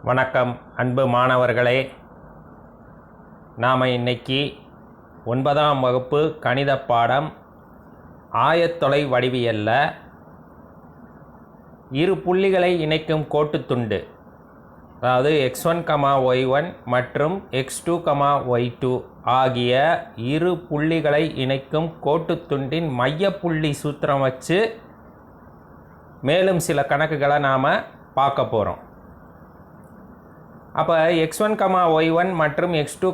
வணக்கம் அன்பு மாணவர்களே, நாம் இன்னைக்கு 9ஆம் வகுப்பு கணித பாடம் ஆயத்தொலை வடிவியல்ல இரு புள்ளிகளை இணைக்கும் கோட்டுத்துண்டு, அதாவது x1, y1 மற்றும் x2, y2 ஆகிய இரு புள்ளிகளை இணைக்கும் கோட்டுத்துண்டின் மையப்புள்ளி சூத்திரம் வச்சு மேலும் சில கணக்குகளை நாம் பார்க்க போகிறோம். அப்போ x1, y1 மற்றும் x2,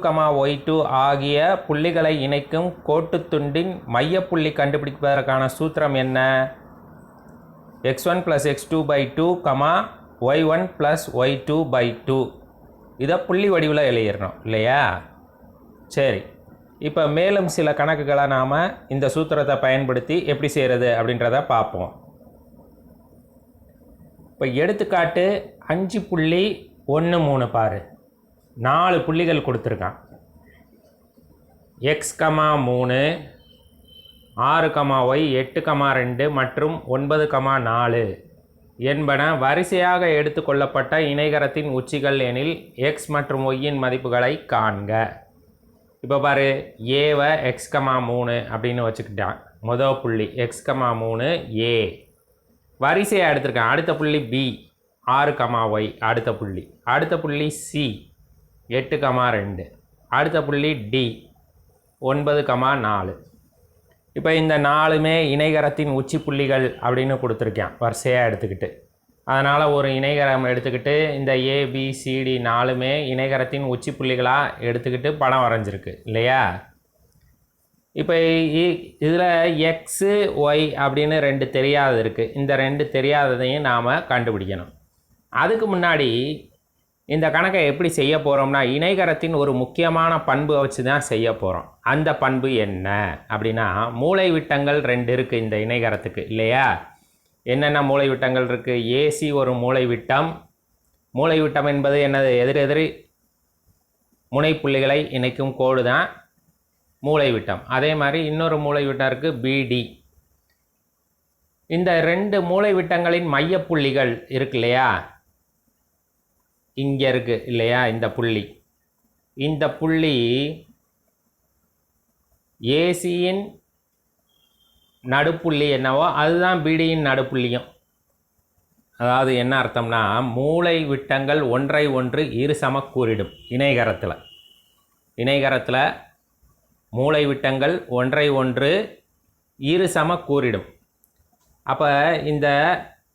y2 ஆகிய புள்ளிகளை இணைக்கும் கோட்டுத்துண்டின் மையப்புள்ளி கண்டுபிடிப்பதற்கான சூத்திரம் என்ன? x1 + x2/2, y1 + y2/2. இதை புள்ளி வடிவில் எழுதிடணும் இல்லையா? சரி, இப்போ மேலும் சில கணக்குகளை நாம் இந்த சூத்திரத்தை பயன்படுத்தி எப்படி செய்கிறது அப்படின்றத பார்ப்போம். இப்போ எடுத்துக்காட்டு 5.13 பாரு, 4 புள்ளிகள் கொடுத்துருக்கான். x, 3, 6, y, 8, 2 மற்றும் 9, 4 என்பன வரிசையாக எடுத்துக்கொள்ளப்பட்ட இணைகரத்தின் உச்சிகள் எனில் x மற்றும் yயின் மதிப்புகளை காண்க. இப்போ பாரு, ஏவை x, 3 அப்படின்னு வச்சுக்கிட்டான். முதல் புள்ளி x, 3 a வரிசையாக எடுத்திருக்கான். அடுத்த புள்ளி b 6, y அடுத்த புள்ளி c 8, 2 அடுத்த புள்ளி d 9, 4. இப்போ இந்த 4மே இணைகரத்தின் உச்சி புள்ளிகள் அப்படின்னு கொடுத்துருக்கேன் வரிசையாக எடுத்துக்கிட்டு. அதனால் ஒரு இணைகரம் எடுத்துக்கிட்டு இந்த ABCD 4மே இணைகரத்தின் உச்சி புள்ளிகளாக எடுத்துக்கிட்டு படம் வரைஞ்சிருக்கு இல்லையா? இப்போ இதில் எக்ஸு ஒய் அப்படின்னு 2 தெரியாதது இருக்குது. இந்த 2 தெரியாததையும் நாம் கண்டுபிடிக்கணும். அதுக்கு முன்னாடி இந்த கணக்கை எப்படி செய்ய போகிறோம்னா, இணைகரத்தின் ஒரு முக்கியமான பண்பை வச்சு தான் செய்ய போகிறோம். அந்த பண்பு என்ன அப்படின்னா, மூலை விட்டங்கள் 2 இருக்குது இந்த இணைகரத்துக்கு இல்லையா? என்னென்ன மூலை விட்டங்கள் இருக்குது? ஏசி ஒரு மூலை விட்டம். மூலை விட்டம் என்பது என்னது? எதிரெதிரி முனைப்புள்ளிகளை இணைக்கும் கோடு தான் மூலை விட்டம். அதே மாதிரி இன்னொரு மூலை விட்டம் இருக்குது பிடி. இந்த 2 மூலை விட்டங்களின் மையப்புள்ளிகள் இருக்கு இல்லையா? இங்கே இருக்குது இல்லையா? இந்த புள்ளி ஏசியின் நடுப்புள்ளி என்னவோ அதுதான் பிடியின் நடுப்புள்ளியும். அதாவது என்ன அர்த்தம்னா, மூலை விட்டங்கள் ஒன்றை ஒன்று இரு சமக்கூறிடும். இணைகரத்தில் மூலை விட்டங்கள் ஒன்றை ஒன்று இரு சமக்கூறிடும். அப்போ இந்த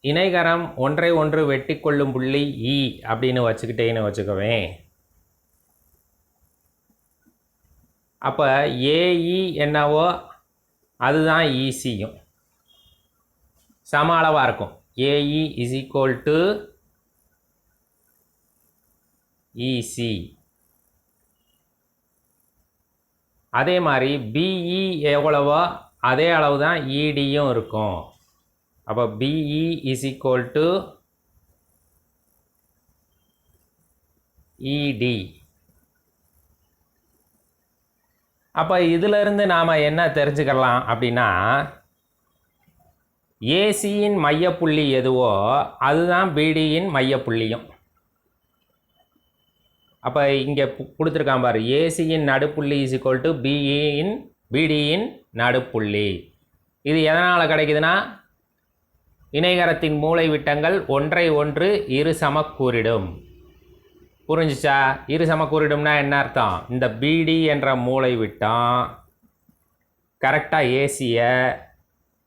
இணைகரம் ஒன்றை ஒன்று வெட்டி கொள்ளும் புள்ளி E அப்படின்னு வச்சுக்கவேன். அப்போ ஏஇ என்னவோ அதுதான் ஈசியும் சம அளவாக இருக்கும். AE = EC. அதே மாதிரி பிஇ எவ்வளவோ அதே அளவு தான் இடியும் இருக்கும். அப்போ பிஇ = இடி. அப்போ இதிலிருந்து நாம் என்ன தெரிஞ்சுக்கலாம் அப்படின்னா, ஏசியின் மையப்புள்ளி எதுவோ அதுதான் பிடியின் மையப்புள்ளியும். அப்போ இங்கே கொடுத்துருக்கான் பாரு, ஏசியின் நடுப்புள்ளி = பிடியின் நடுப்புள்ளி. இது எதனால் கிடைக்குதுன்னா, இணைகரத்தின் மூலை விட்டங்கள் ஒன்றை ஒன்று இரு சமக்கூறிடும். புரிஞ்சிச்சா? இரு சமக்கூறிடும்னா என்ன அர்த்தம்? இந்த பிடி என்ற மூலை விட்டம் கரெக்டாக ஏசியை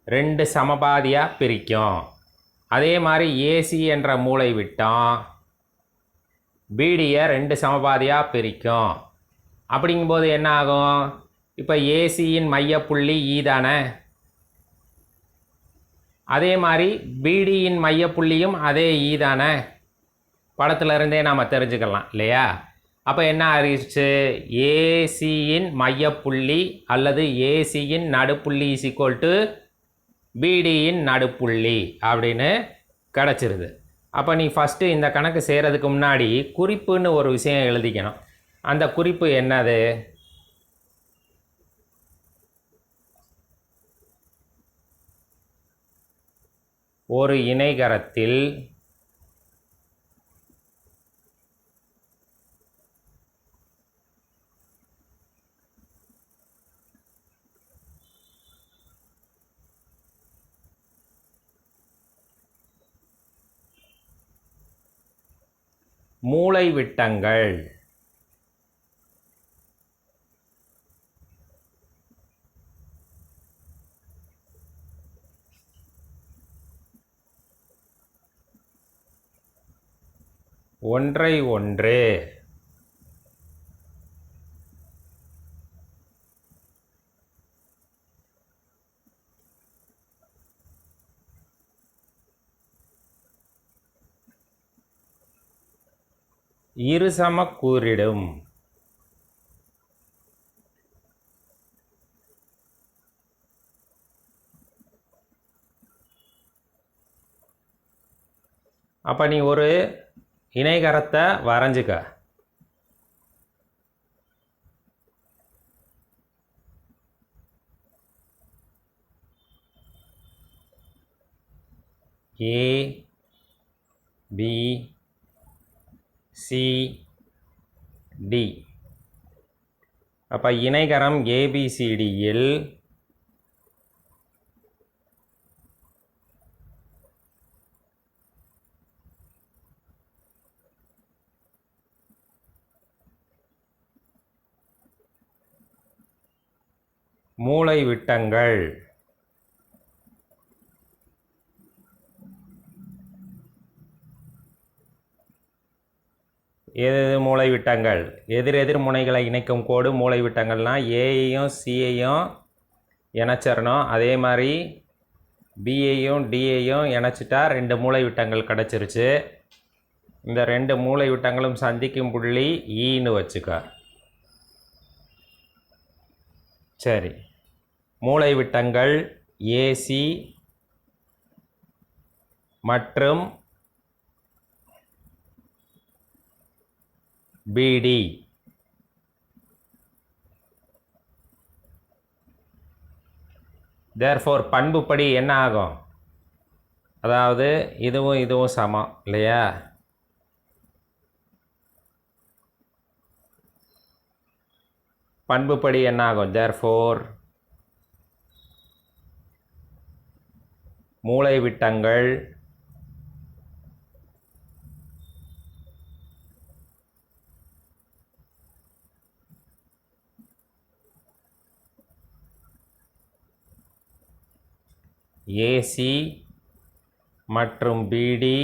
2 சமபாதியாக பிரிக்கும். அதே மாதிரி ஏசி என்ற மூலை விட்டம் பிடியை 2 சமபாதியாக பிரிக்கும். அப்படிங்கும்போது என்ன ஆகும்? இப்போ ஏசியின் மையப்புள்ளி ஈ தானே, அதே மாதிரி பிடியின் மையப்புள்ளியும் அதே ஈ தானே. படத்தில் இருந்தே நாம் தெரிஞ்சுக்கலாம் இல்லையா? அப்போ என்ன ஆயிடுச்சு? ஏசியின் மையப்புள்ளி அல்லது ஏசியின் நடுப்புள்ளி = பிடியின் நடுப்புள்ளி அப்படின்னு கிடச்சிருது. அப்போ நீ ஃபஸ்ட்டு இந்த கணக்கு செய்கிறதுக்கு முன்னாடி குறிப்புன்னு ஒரு விஷயம் எழுதிக்கணும். அந்த குறிப்பு என்னது? ஒரு இணைகரத்தில் மூலை விட்டங்கள். ஒன்றை ஒன்று. இருசம கூறிடும். அப்போ நீ ஒரு இணைகரத்தை வரைஞ்சிக்க. ஏ பி சி டி. அப்போ இணைகரம் ஏபிசிடியில் மூலை விட்டங்கள். எது மூலை விட்டங்கள்? எதிர் முனைகளை இணைக்கும் கோடு மூலை விட்டங்கள்னால் ஏயையும் சியையும் இணைச்சிடணும். அதே மாதிரி பியையும் டியையும் இணைச்சிட்டா 2 மூலை விட்டங்கள் கிடச்சிருச்சு. இந்த 2 மூலை விட்டங்களும் சந்திக்கும் புள்ளி ஈன்னு வச்சுக்க. சரி, மூலை விட்டங்கள் ஏசி மற்றும் பிடி. தேர்ஃபோர் பண்புப்படி என்ன ஆகும்? அதாவது இதுவும் சமம் இல்லையா? பண்புப்படி என்ன ஆகும்? தேர்ஃபோர் மூலை விட்டங்கள் ஏசி மற்றும் பிடி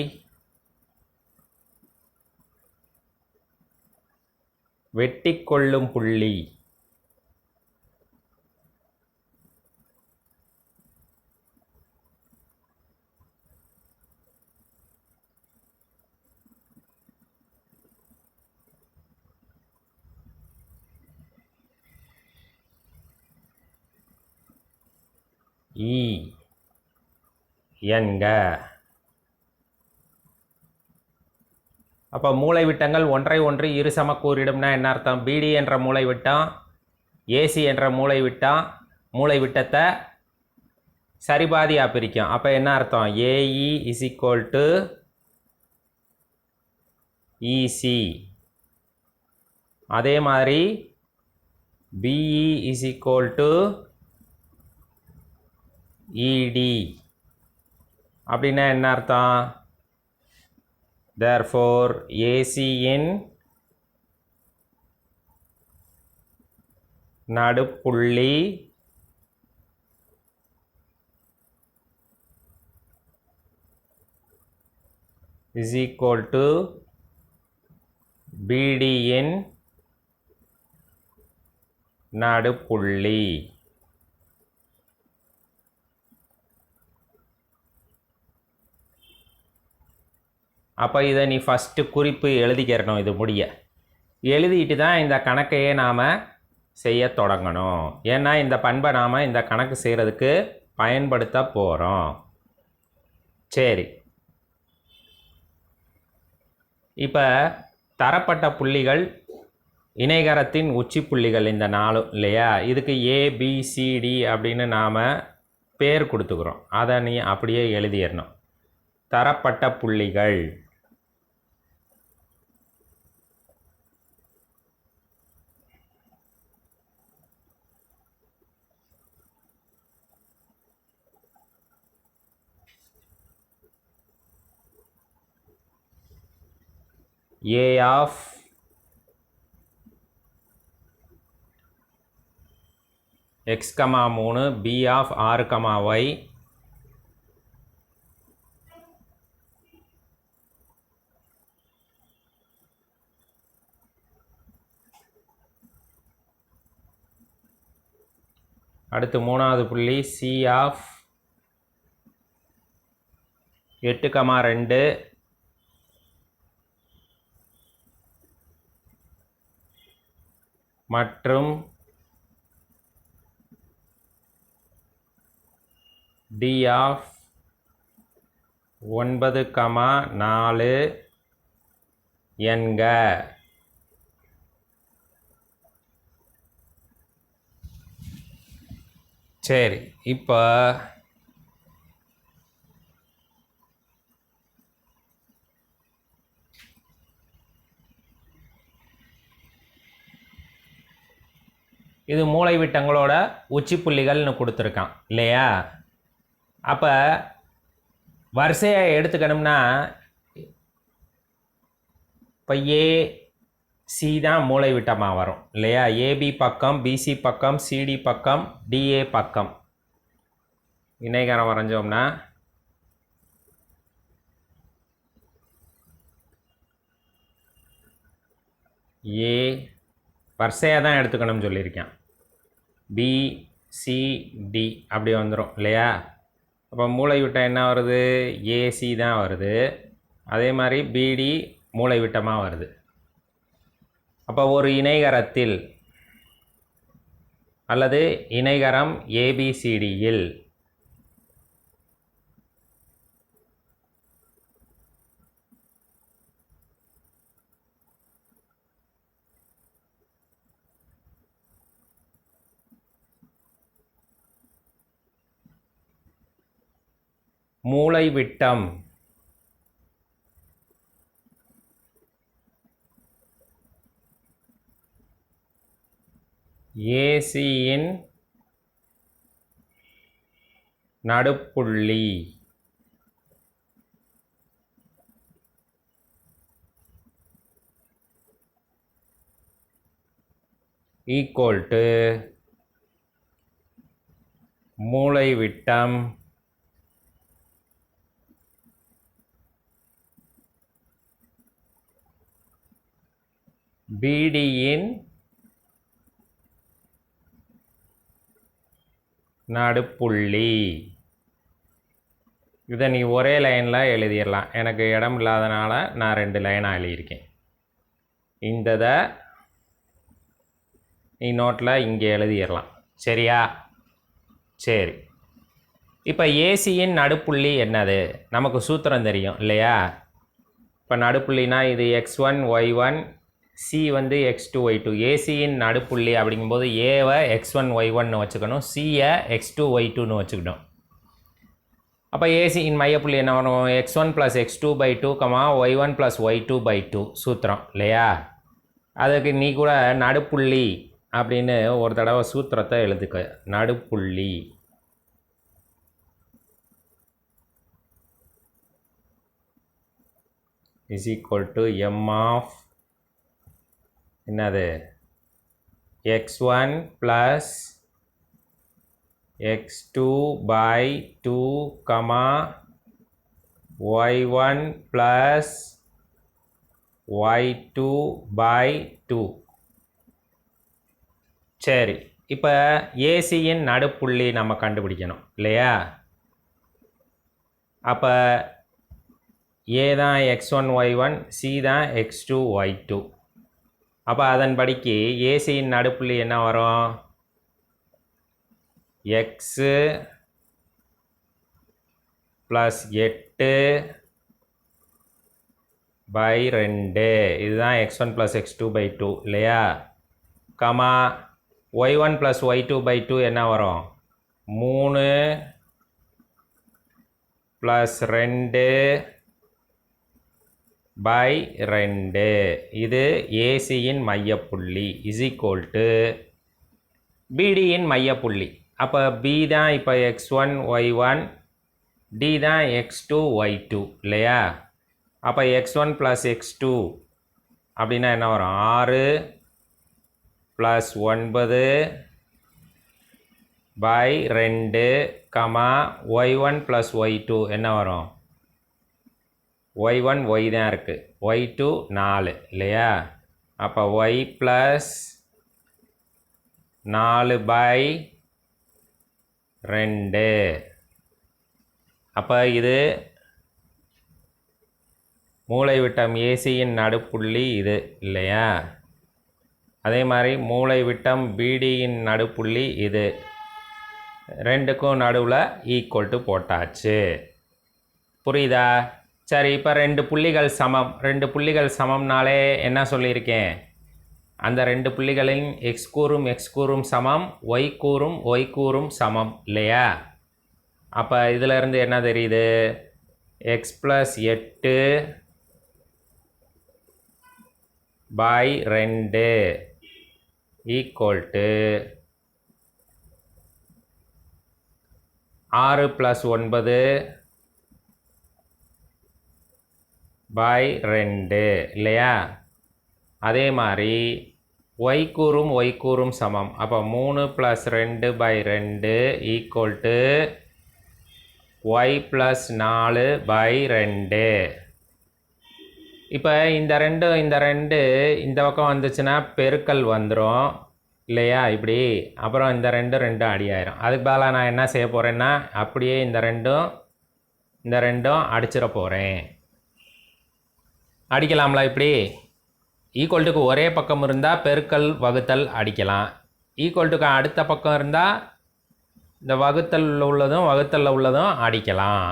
வெட்டிக்கொள்ளும் புள்ளி இ என்க. அப்போ மூலை விட்டங்கள் ஒன்றை ஒன்று இரு சமக்கூறிடும்னா என்ன அர்த்தம்? பிடி என்ற மூலை விட்டம் ஏசி என்ற மூலை விட்டத்தை சரிபாதியாக பிரிக்கும். அப்போ என்ன அர்த்தம்? AE is equal to EC. அதே மாதிரி பிஇ இஸ் ஈக்குவல் டு இடி. அப்படின்னா என்ன அர்த்தம்? தேர்ஃபோர் ஏசியின் நடுப்புள்ளி இஸ் ஈக்குவல் டு பிடியின் நடுப்புள்ளி. அப்போ இதை நீ ஃபஸ்ட்டு குறிப்பு எழுதிக்கிறணும். இது முடிய எழுதிட்டு தான் இந்த கணக்கையே நாம் செய்ய தொடங்கணும். ஏன்னா இந்த பண்பை நாம் இந்த கணக்கு செய்கிறதுக்கு பயன்படுத்த போகிறோம். சரி, இப்போ தரப்பட்ட புள்ளிகள் இணைகரத்தின் உச்சி புள்ளிகள் இந்த 4 இல்லையா? இதுக்கு ஏபிசிடி அப்படின்னு நாம் பேர் கொடுத்துக்கிறோம். அதை நீ அப்படியே எழுதிடணும். தரப்பட்ட புள்ளிகள் A of X comma 3 B of 6 comma y அடுத்து மூணாவது புள்ளி சி ஆஃப் 8 கமா 2 மற்றும் டி ஆஃப் 9 கமா 4 என்க. சரி, இப்போ இது மூலைவிட்டங்களோட உச்சி புள்ளிகள்னு கொடுத்துருக்கான் இல்லையா? அப்போ வரிசையை எடுத்துக்கணும்னா இப்போ ஏசி தான் மூலைவிட்டமாக வரும் இல்லையா? ஏபி பக்கம், பிசி பக்கம், சிடி பக்கம், டிஏ பக்கம். இணைகரம் வரைஞ்சோம்னா ஏ வரிசையாக தான் எடுத்துக்கணும்னு சொல்லியிருக்கேன். பிசிடி அப்படி வந்துடும் இல்லையா? அப்போ மூலைவிட்டம் என்ன வருது? ஏசி தான் வருது. அதே மாதிரி பிடி மூலைவிட்டமாக வருது. அப்போ ஒரு இணைகரத்தில் அல்லது இணைகரம் ஏபிசிடியில் மூலைவிட்டம் ஏசியின் நடுப்புள்ளி ஈக்குவல் டு மூலைவிட்டம் பிடியின் நடுப்புள்ளி. இதை நீ ஒரே லைனில் எழுதிடலாம். எனக்கு இடம் இல்லாதனால நான் 2 லைனாக எழுதியிருக்கேன். இந்ததை நீ நோட்டில் இங்கே எழுதிடலாம். சரியா? சரி, இப்போ ஏசியின் நடுப்புள்ளி என்னது? நமக்கு சூத்திரம் தெரியும் இல்லையா? இப்போ நடுப்புள்ளினா இது x1 y1, சி வந்து x2 y2. ஏசியின் நடுப்புள்ளி அப்படிங்கும்போது ஏவை x1 y1ன்னு வச்சுக்கணும், சியை x2 y2ன்னு வச்சுக்கணும். அப்போ ஏசியின் மையப்புள்ளி என்ன வரும்? x1 + x2/2, y1 + y2/2 சூத்திரம் இல்லையா? அதுக்கு நீ கூட நடுப்புள்ளி அப்படின்னு ஒரு தடவை சூத்திரத்தை எழுதுக்க. நடுப்புள்ளி = m ஆஃப் என்னது? x1 + x2/2, y1 + y2/2. சரி, இப்போ ஏசியின் நடுப்புள்ளி நம்ம கண்டுபிடிக்கணும் இல்லையா? அப்போ ஏ தான் x1 y1, சி தான் x2 y2. அப்போ அதன்படிக்கு ஏசியின் நடுப்புள்ளி என்ன வரும்? x + 8/2 இதுதான் x1 + x2/2 இல்லையா? y1 + y2/2 என்ன வரும்? 3 + 2/2. இது ஏசியின் மையப்புள்ளி = பிடியின் மையப்புள்ளி. அப்போ பி தான் இப்போ x1 y1, டி தான் x2 y2 இல்லையா? அப்போ x1 + x2 அப்படின்னா என்ன வரும்? 6 + 9 by 2, y1 + y2 என்ன வரும்? y1 y தான் இருக்குது, y2 4 இல்லையா? அப்போ y + 4/2. அப்போ இது மூலைவிட்டம் ஏசியின் நடுப்புள்ளி இது இல்லையா? அதே மாதிரி மூலைவிட்டம் பிடியின் நடுப்புள்ளி இது. ரெண்டுக்கும் நடுவில் ஈக்குவல் டு போட்டாச்சு. புரியுதா? சரி, இப்போ 2 புள்ளிகள் சமம். 2 புள்ளிகள் சமம்னாலே என்ன சொல்லியிருக்கேன்? அந்த 2 புள்ளிகளின் எக்ஸ் கூறும் சமம், ஒய் கூறும் சமம் இல்லையா? அப்போ இதிலேருந்து என்ன தெரியுது? x + 8 by 2 equal to 6 + 9 by 2 இல்லையா? அதே மாதிரி y கூறும் சமம். அப்போ 3 + 2 by 2 equal to y + 4 by 2. இப்போ இந்த ரெண்டு இந்த பக்கம் வந்துச்சுன்னா பெருக்கல் வந்துடும் இல்லையா? இப்படி அப்புறம் இந்த ரெண்டும் அடியாயிரும். அதுக்கு பதிலாக நான் என்ன செய்ய போகிறேன்னா அப்படியே இந்த ரெண்டும் அடிச்சிட போகிறேன். அடிக்கலாம்ல? இப்படி ஈக்குவல்ட்டுக்கு ஒரே பக்கம் இருந்தால் பெருக்கல் வகுத்தல் அடிக்கலாம். ஈக்குவல்ட்டுக்கு அடுத்த பக்கம் இருந்தால் இந்த வகுத்தலில் உள்ளதும் அடிக்கலாம்.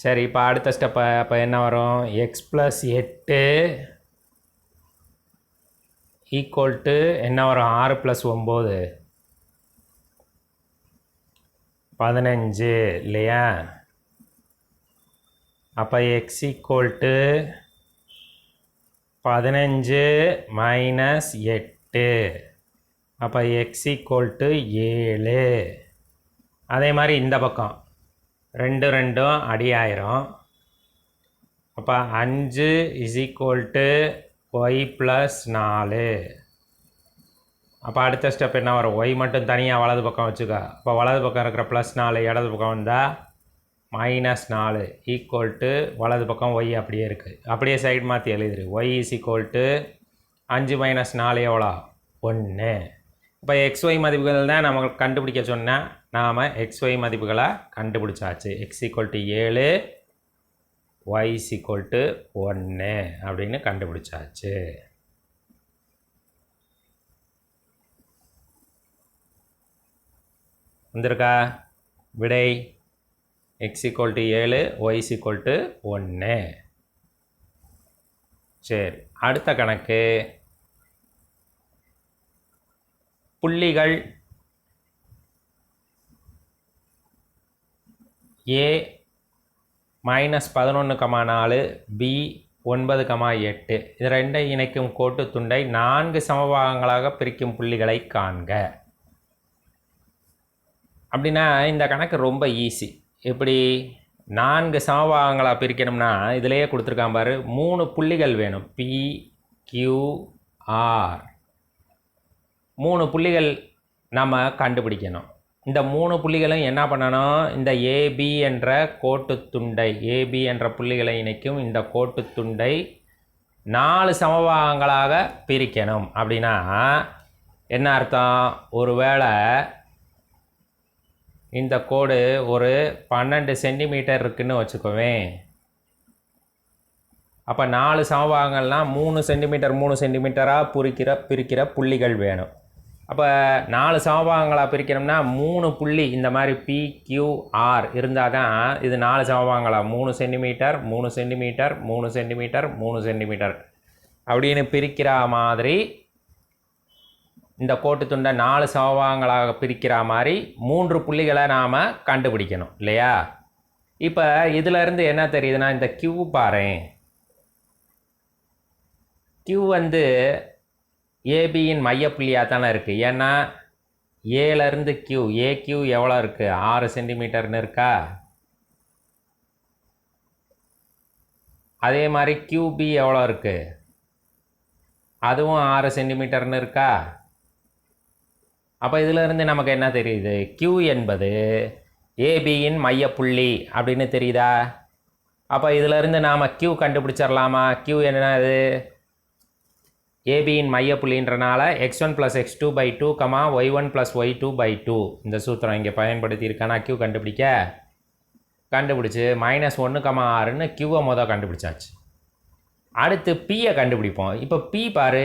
சரி, இப்போ அடுத்த ஸ்டெப்பை அப்போ என்ன வரும்? x + 8 ஈக்குவல் டு என்ன வரும்? 6 + 9 15 இல்லையா? அப்போ x ஈக்குவல் டு 15 - 8. அப்போ x ஈக்குவல் டு 7. அதே மாதிரி இந்த பக்கம் ரெண்டும் அடியாயிரும். அப்போ 5 = y + 4. அப்போ அடுத்த ஸ்டெப் என்ன வரும்? y மட்டும் தனியாக வலது பக்கம் வச்சுக்க. அப்போ வலது பக்கம் இருக்கிற +4 இடது பக்கம் வந்தால் -4 ஈக்குவல் டு வலது பக்கம் y அப்படியே இருக்குது. அப்படியே சைடு மாற்றி எழுதிரு. y = 5 - 4 எவ்வளோ? 1. இப்போ xy மதிப்புகள் தான் நம்ம கண்டுபிடிக்க சொன்னால் நாம் xy மதிப்புகளை கண்டுபிடிச்சாச்சு. x = 7, y = 1 அப்படின்னு கண்டுபிடிச்சாச்சு. வந்திருக்கா விடை? x = 7, y = 1. சரி, அடுத்த கணக்கு. புள்ளிகள் a -11,4 b 9,8 இது ரெண்டையும் இணைக்கும் கோட்டு துண்டை 4 சமபாகங்களாக பிரிக்கும் புள்ளிகளை காண்க. அப்படின்னா இந்த கணக்கு ரொம்ப ஈஸி. எப்படி 4 சமபாகங்களாக பிரிக்கணும்னா இதிலேயே கொடுத்துருக்கான் பாரு, 3 புள்ளிகள் வேணும். p q r 3 புள்ளிகள் நம்ம கண்டுபிடிக்கணும். இந்த 3 புள்ளிகளும் என்ன பண்ணணும்? இந்த ஏபி என்ற கோட்டுத்துண்டை, ஏபி என்ற புள்ளிகளை இணைக்கும் இந்த கோட்டுத்துண்டை 4 சமபாகங்களாக பிரிக்கணும். அப்படின்னா என்ன அர்த்தம்? ஒருவேளை இந்த கோடு ஒரு 12 சென்டிமீட்டர் இருக்குன்னு வச்சுக்கோவேன். அப்போ 4 சமபாகங்கள்னால் 3 சென்டிமீட்டர் 3 சென்டிமீட்டராக பிரிக்கிற புள்ளிகள் வேணும். அப்போ 4 சமபாகங்களாக பிரிக்கணும்னா 3 புள்ளி இந்த மாதிரி PQR இருந்தால் தான் இது 4 சமபாகங்களாக 3 சென்டிமீட்டர் 3 சென்டிமீட்டர் 3 சென்டிமீட்டர் 3 சென்டிமீட்டர் அப்படின்னு பிரிக்கிற மாதிரி இந்த கோட்டுத்துண்டை 4 சமபாகங்களாக பிரிக்கிற மாதிரி 3 புள்ளிகளை நாம் கண்டுபிடிக்கணும் இல்லையா? இப்போ இதிலேருந்து என்ன தெரியுதுன்னா, இந்த Q பாருங்க. Q வந்து ஏபியின் மையப்புள்ளியாக தானே இருக்குது. ஏன்னா ஏலேருந்து AQ எவ்வளோ இருக்குது? 6 சென்டிமீட்டர்னு இருக்கா? அதே மாதிரி QB எவ்வளோ இருக்குது? அதுவும் 6 சென்டிமீட்டர்னு இருக்கா. அப்போ இதிலிருந்து நமக்கு என்ன தெரியுது, Q என்பது ஏபியின் மையப்புள்ளி அப்படின்னு தெரியுதா. அப்போ இதிலிருந்து நாம் Q கண்டுபிடிச்சிடலாமா. Q என்னது, ஏபியின் மையப்புள்ளின்றனால x1 + x2/2, y1 + y2/2 இந்த சூத்திரம் இங்கே பயன்படுத்தியிருக்கானா Q கண்டுபிடிச்சி -1,6ன்னு Qவை மொதல் கண்டுபிடிச்சாச்சு. அடுத்து Pயை கண்டுபிடிப்போம். இப்போ P பாரு,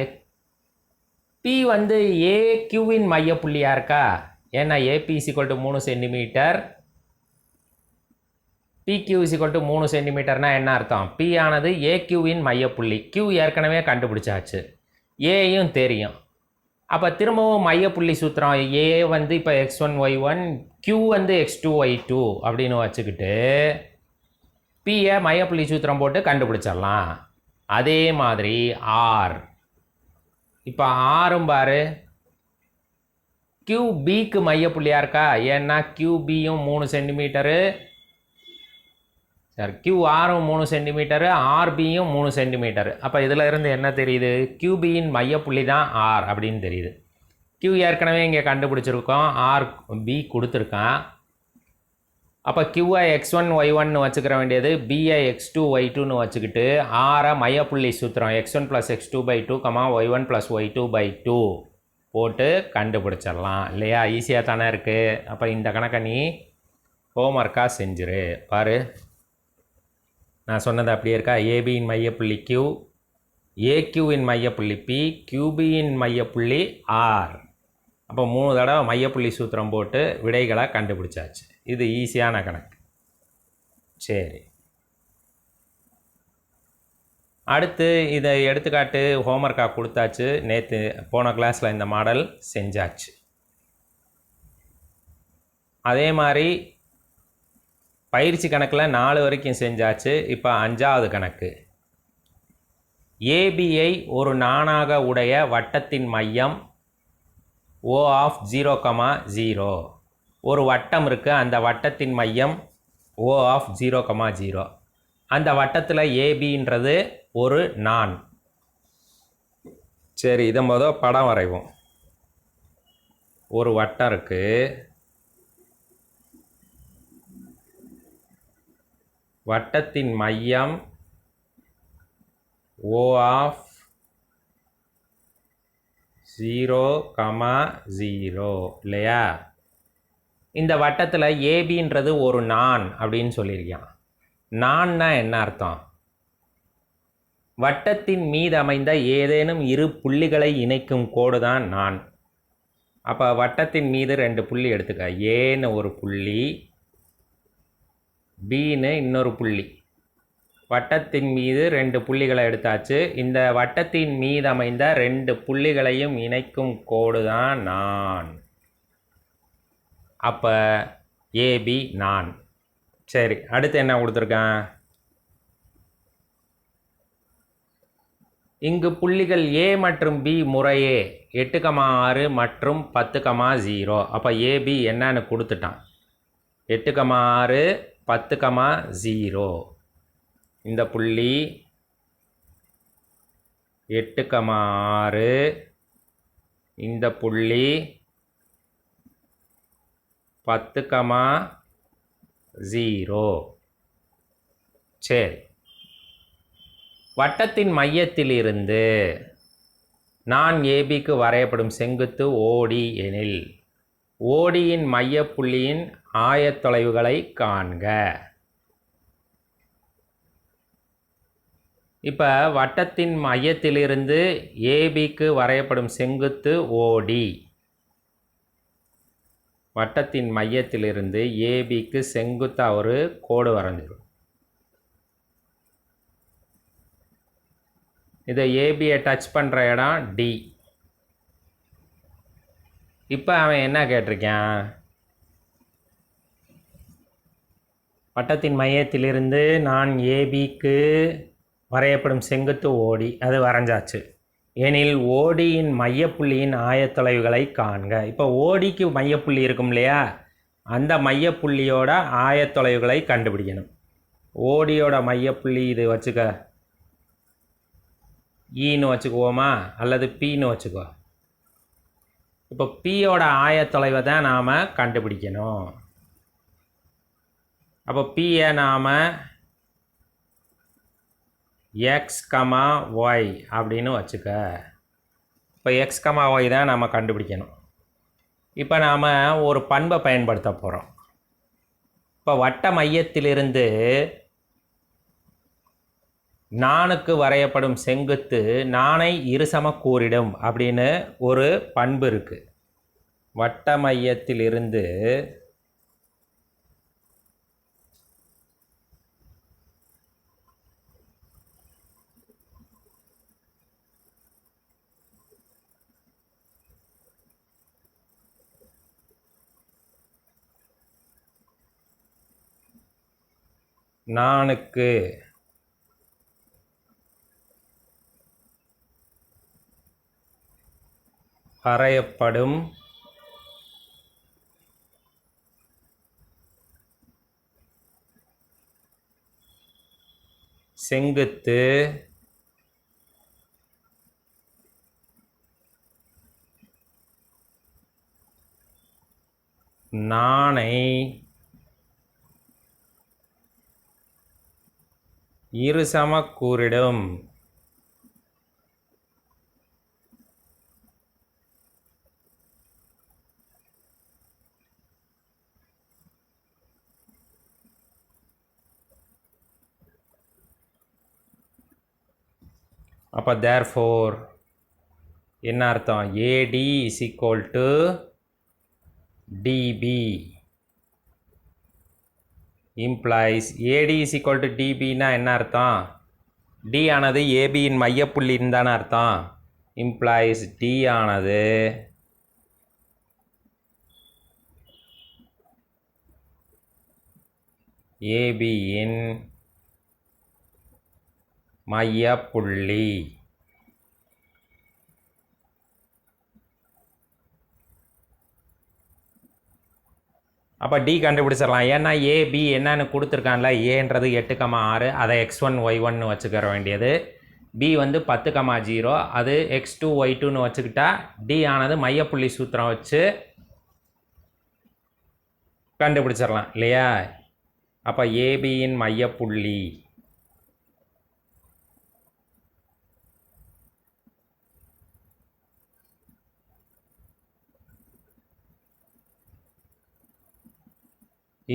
P வந்து ஏக்யூவின் மையப்புள்ளியாக இருக்கா. ஏன்னா ஏபி = 3 சென்டிமீட்டர், PQ = 3 சென்டிமீட்டர்னால் என்ன அர்த்தம், P ஆனது ஏக்யூவின் மையப்புள்ளி. Q ஏற்கனவே கண்டுபிடிச்சாச்சு, ஏயும் தெரியும். அப்போ திரும்பவும் மையப்புள்ளி சூத்திரம், ஏ வந்து இப்போ x1 y1, Q வந்து x2 y2 அப்படின்னு வச்சுக்கிட்டு Pயை மையப்புள்ளி சூத்திரம் போட்டு கண்டுபிடிச்சிடலாம். அதே மாதிரி ஆர், இப்போ ஆரும் பாரு, QBக்கு மையப்புள்ளியாக இருக்கா. ஏன்னா QBயும் 3 சென்டிமீட்டரு, சார் QRம் 3 சென்டிமீட்டரு, RBயும் 3 சென்டிமீட்டரு. அப்போ இதில் இருந்து என்ன தெரியுது, QBயின் மையப்புள்ளி தான் R அப்படின்னு தெரியுது. Q ஏற்கனவே இங்கே கண்டுபிடிச்சிருக்கோம், RB கொடுத்துருக்கான். அப்போ Qஐ x1 y1ன்னு வச்சுக்கிற வேண்டியது, Bஐ x2 y2ன்னு வச்சுக்கிட்டு Rஐ மையப்புள்ளி சூத்திரம் x1 + x2/2, y1 + y2/2 போட்டு கண்டுபிடிச்சிடலாம் இல்லையா. ஈஸியாக தானே இருக்குது. அப்போ இந்த கணக்கை நீ ஹோம்ஒர்க்காக செஞ்சிரு. பாரு, நான் சொன்னது அப்படியே இருக்கா. ஏபியின் மையப்புள்ளி Q, ஏக்யூவின் மையப்புள்ளி P, QBயின் மையப்புள்ளி R. அப்போ 3 தடவை மையப்புள்ளி சூத்திரம் போட்டு விடைகளை கண்டுபிடிச்சாச்சு. இது ஈஸியான கணக்கு. சரி, அடுத்து இதை எடுத்துக்காட்டு ஹோம்ஒர்க்காக கொடுத்தாச்சு. நேற்று போன கிளாஸில் இந்த மாடல் செஞ்சாச்சு. அதே மாதிரி பயிற்சி கணக்கில் 4 வரைக்கும் செஞ்சாச்சு. இப்போ 5வது கணக்கு. ஏபிஐ ஒரு நாணாக உடைய வட்டத்தின் மையம் O of 0, 0. ஒரு வட்டம் இருக்குது, அந்த வட்டத்தின் மையம் O of 0, 0. அந்த வட்டத்தில் ஏபின்றது ஒரு நாண். சரி, இதை மொதல் படம் வரைவோம். ஒரு வட்டம் இருக்குது, வட்டத்தின் மையம் O of 0, 0 இல்லையா. இந்த வட்டத்தில் ஏபின்றது ஒரு நாண் அப்படின்னு சொல்லியிருக்கான். நான்னா என்ன அர்த்தம், வட்டத்தின் மீது அமைந்த ஏதேனும் 2 புள்ளிகளை இணைக்கும் கோடு தான் நாண். அப்போ வட்டத்தின் மீது 2 புள்ளி எடுத்துக்க, ஏன்னு ஒரு புள்ளி, பின்னு இன்னொரு புள்ளி. வட்டத்தின் மீது 2 புள்ளிகளை எடுத்தாச்சு. இந்த வட்டத்தின் மீது அமைந்த 2 புள்ளிகளையும் இணைக்கும் கோடு தான் நாண். அப்போ ஏபி நாண். சரி, அடுத்து என்ன கொடுத்துருக்கான், இங்கு புள்ளிகள் A மற்றும் B முறையே 8, 6 மற்றும் 10, 0. அப்போ ஏபி என்னன்னு கொடுத்துட்டான், 8, 6, 10, 0. இந்த புள்ளி 8, 6, இந்த புள்ளி 10, 0. சரி, வட்டத்தின் மையத்திலிருந்து நான் ஏபிக்கு வரையப்படும் செங்குத்து ஓடி எனில் ஓடியின் மையப்புள்ளியின் ஆயத்தொலைவுகளை காண்க. இப்போ வட்டத்தின் மையத்திலிருந்து ஏபிக்கு வரையப்படும் செங்குத்து ஓடி, வட்டத்தின் மையத்திலிருந்து ஏபிக்கு செங்குத்தாக ஒரு கோடு வரைஞ்சிடும். இதை ஏபியை டச் பண்ணுற இடம் டி. இப்போ அவன் என்ன கேட்டிருக்கான், வட்டத்தின் மையத்திலிருந்து நான் ஏபிக்கு வரையப்படும் செங்குத்து ஓடி, அது வரைஞ்சாச்சு. எனில் ஓடியின் மையப்புள்ளியின் ஆயத்தொலைவுகளை காண்க. இப்போ ஓடிக்கு மையப்புள்ளி இருக்கும் இல்லையா, அந்த மையப்புள்ளியோட ஆயத்தொலைவுகளை கண்டுபிடிக்கணும். ஓடியோட மையப்புள்ளி இது வச்சுக்க, ஈன்னு வச்சுக்குவோமா, அல்லது பின்னு வச்சுக்கோ. இப்போ பியோட ஆயத்தொலைவை தான் நாம் கண்டுபிடிக்கணும். அப்போ பியை நாம் எக்ஸ் கமா ஒய் அப்படின்னு வச்சுக்க. இப்போ எக்ஸ் கமா ஒய் தான் நாம் கண்டுபிடிக்கணும். இப்போ நாம் ஒரு பண்பை பயன்படுத்த போகிறோம். இப்போ வட்ட மையத்திலிருந்து நாணுக்கு வரையப்படும் செங்குத்து நாணை இருசம கூறிடும் அப்படின்னு ஒரு பண்பு இருக்குது. வட்ட மையத்திலிருந்து நாணுக்கு வரையப்படும் செங்குத்து நாணை இருசம கூறிடும். அப்போ தேர்ஃபோர் என்ன அர்த்தம்? AD is equal to DB implies AD is equal to டிபின்னா என்ன அர்த்தம்? டி ஆனது ஏபியின் மையப்புள்ளின்னு தானே அர்த்தம். இம்ப்ளைஸ் டி ஆனது ஏபியின் மையப்புள்ளி. அப்போ டி கண்டுபிடிச்சிடலாம். ஏன்னா ஏபி என்னன்னு கொடுத்துருக்கான்ல, ஏன்றது 8,6 அதை x1 y1 வச்சுக்கிற வேண்டியது. பி வந்து 10,0 அது x2 y2 வச்சுக்கிட்டா டி ஆனது மையப்புள்ளி சூத்திரம் வச்சு கண்டுபிடிச்சிடலாம் இல்லையா? அப்போ ஏபியின் மையப்புள்ளி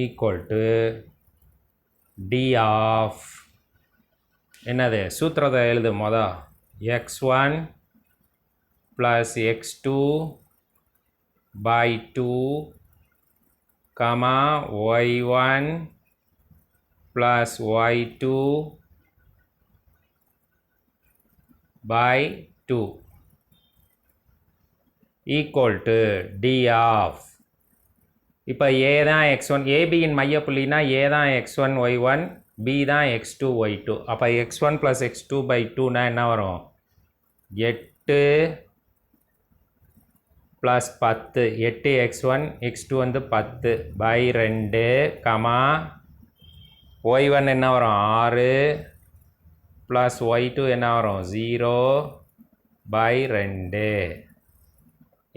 ஈக்குவல் டு டி ஆஃப் என்னது சூத்திரத்தை எழுது மொதல் x1 plus x2 by 2 comma y1 plus y2 by 2 equal to D of. இப்போ ஏ தான் x1 ஏபியின் மையப்புள்ளினா ஏ தான் x1 y1 பி தான் x2 y2. அப்போ x1 ப்ளஸ் x2 பை 2னா என்ன வரும்? 8 ப்ளஸ் 10 8 x1 x2 வந்து 10 பை 2 கமா y1 என்ன வரும்? 6 ப்ளஸ் y2 என்ன வரும்? 0 by 2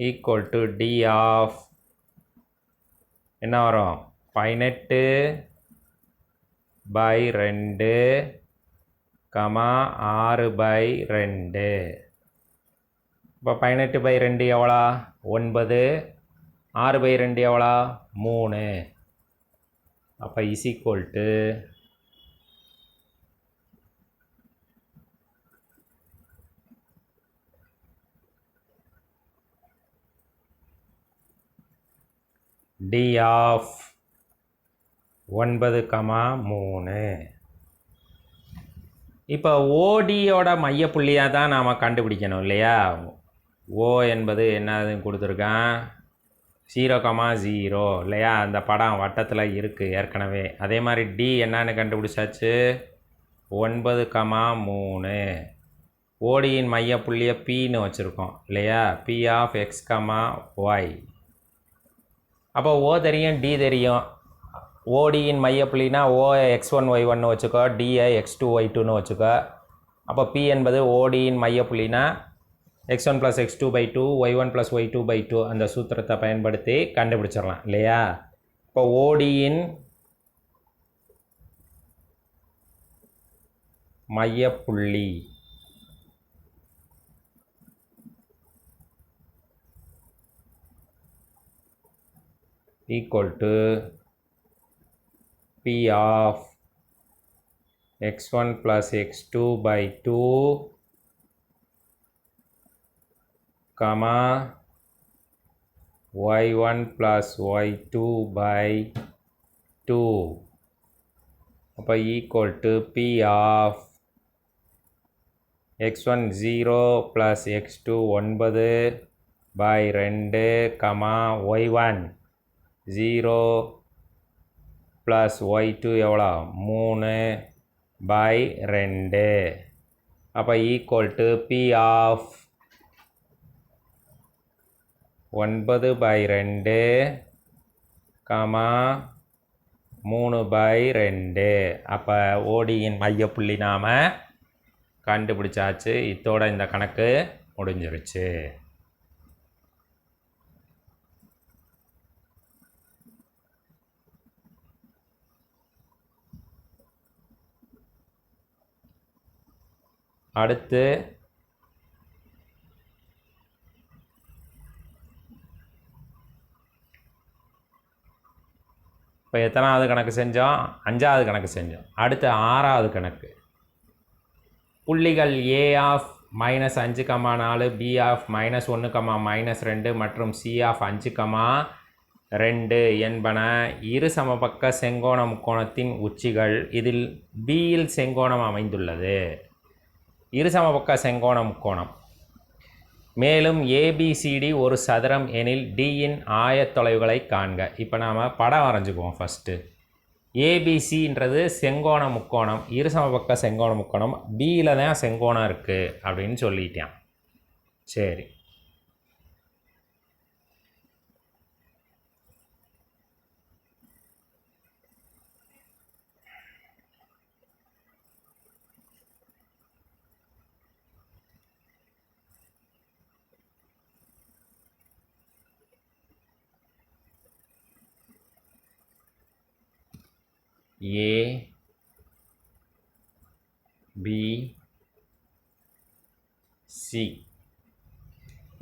equal to D of என்ன வரும்? 18 பை 2 கமா 6 பை 2. இப்போ 18 பை 2 எவ்வளோ? 9. 6 பை 2 எவ்வளோ? 3. அப்போ is equal to D of 9,3. இப்போ ஓடியோட மையப்புள்ளியாக தான் நாம் கண்டுபிடிக்கணும் இல்லையா? ஓ என்பது என்னதுன்னு கொடுத்துருக்கான் 0,0 இல்லையா? அந்த படம் வட்டத்தில் இருக்குது ஏற்கனவே. அதே மாதிரி டி என்னன்னு கண்டுபிடிச்சாச்சு 9,3. ஓடியின் மையப்புள்ளியை பின்னு வச்சுருக்கோம் இல்லையா? P of X comma Y. அப்போ ஓ தெரியும், டி தெரியும். ஓடியின் மையப்புள்ளினா ஓ x1 y1 வச்சுக்கோ, டிஐ x2 y2 வச்சுக்கோ. அப்போ P என்பது ஓடியின் மையப்புள்ளினா x1 + x2/2 y1 + y2/2 அந்த சூத்திரத்தை பயன்படுத்தி கண்டுபிடிச்சிடலாம் இல்லையா. இப்போ ஓடியின் மையப்புள்ளி equal to P of x1 + x2/2 y1 + y2/2 அப்போ equal to P of x1 0 + x2 9/2 y1 0 + y2 எவ்வளோ 3/2 அப்போ equal to P of 9/2 3/2 அப்போ ஓடியின் மையப்புள்ளி நாம் கண்டுபிடிச்சாச்சு. இதோட இந்த கணக்கு முடிஞ்சிருச்சு. அடுத்து இப்போ எத்தனாவது கணக்கு செஞ்சோம்? 5வது கணக்கு செஞ்சோம். அடுத்து 6வது கணக்கு. புள்ளிகள் A of -5, 4, B of -1, -2 மற்றும் C of 5, 2 என்பன இரு சமபக்க செங்கோண முக்கோணத்தின் உச்சிகள். இதில் Bயில் செங்கோணம் அமைந்துள்ளது. இரு சமபக்க செங்கோண முக்கோணம். மேலும் ABCD ஒரு சதுரம் எனில் Dயின் ஆயத்தொலைவுகளை காண்க. இப்போ நாம் படம் வரைஞ்சிக்குவோம். ஃபஸ்ட்டு ஏபிசின்றது செங்கோண முக்கோணம், இரு சமபக்க செங்கோண முக்கோணம். பியில் தான் செங்கோணம் இருக்குது அப்படின்னு சொல்லிட்டேன். சரி, ஏ பி சி.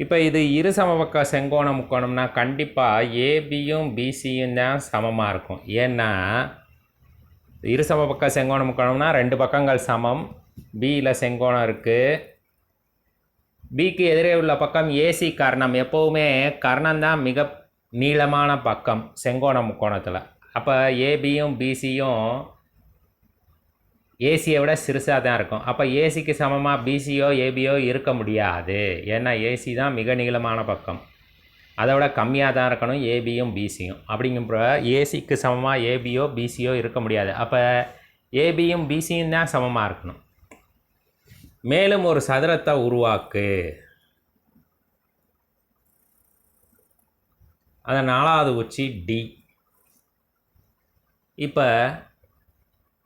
இப்போ இது இரு சமபக்க செங்கோண முக்கோணம்னா கண்டிப்பாக ஏபியும் பிசியும் தான் சமமாக இருக்கும். ஏன்னா இரு சமபக்க செங்கோண முக்கோணம்னா 2 பக்கங்கள் சமம். பியில் செங்கோணம் இருக்குது. பிக்கு எதிரே உள்ள பக்கம் ஏசி கர்ணம். எப்போவுமே கர்ணம் தான் மிக நீளமான பக்கம் செங்கோண முக்கோணத்தில். அப்போ ஏபியும் பிசியும் ஏசியை விட சிறுசாக தான் இருக்கும். அப்போ ஏசிக்கு சமமாக பிசியோ ஏபியோ இருக்க முடியாது. ஏன்னா ஏசி தான் மிக நீளமான பக்கம். அதை விட கம்மியாக தான் இருக்கணும் ஏபியும் பிசியும். அப்படிங்கிற ஏசிக்கு சமமாக ஏபியோ பிசியோ இருக்க முடியாது. அப்போ ஏபியும் பிசியும் தான் சமமாக இருக்கணும். மேலும் ஒரு சதுரத்தை உருவாக்கு. அதன் 4வது உச்சி டி. இப்போ